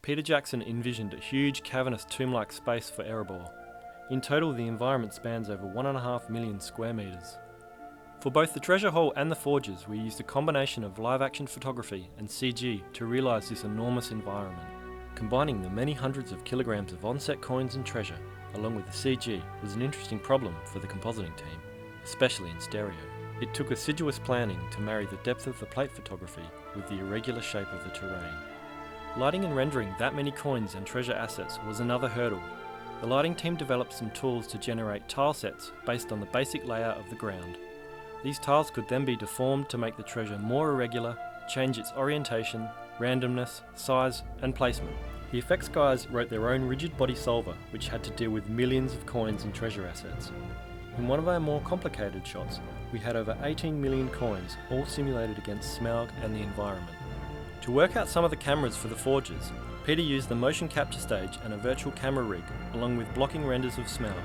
Peter Jackson envisioned a huge cavernous tomb-like space for Erebor. In total, the environment spans over 1.5 million square metres. For both the treasure haul and the forges, we used a combination of live-action photography and CG to realise this enormous environment. Combining the many hundreds of kilograms of on-set coins and treasure, along with the CG, was an interesting problem for the compositing team, especially in stereo. It took assiduous planning to marry the depth of the plate photography with the irregular shape of the terrain. Lighting and rendering that many coins and treasure assets was another hurdle. The lighting team developed some tools to generate tile sets based on the basic layout of the ground. These tiles could then be deformed to make the treasure more irregular, change its orientation, randomness, size, and placement. The effects guys wrote their own rigid body solver, which had to deal with millions of coins and treasure assets. In one of our more complicated shots, we had over 18 million coins, all simulated against Smaug and the environment. To work out some of the cameras for the forges, Peter used the motion capture stage and a virtual camera rig, along with blocking renders of Smaug.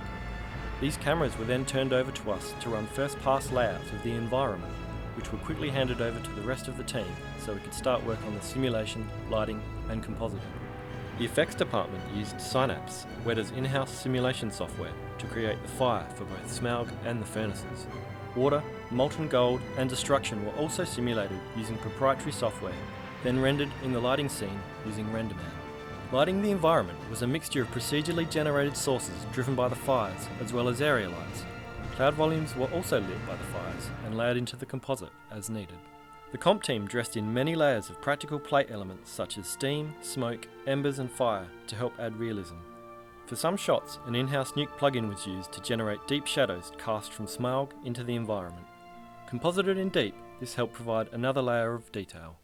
These cameras were then turned over to us to run first pass layouts of the environment, which were quickly handed over to the rest of the team so we could start work on the simulation, lighting, and compositing. The effects department used Synapse, Weta's in-house simulation software, to create the fire for both Smaug and the furnaces. Water, molten gold, and destruction were also simulated using proprietary software, then rendered in the lighting scene using RenderMan. Lighting the environment was a mixture of procedurally generated sources driven by the fires, as well as area lights. Cloud volumes were also lit by the fires and layered into the composite as needed. The comp team dressed in many layers of practical plate elements such as steam, smoke, embers and fire to help add realism. For some shots, an in-house nuke plugin was used to generate deep shadows cast from Smaug into the environment. Composited in deep, this helped provide another layer of detail.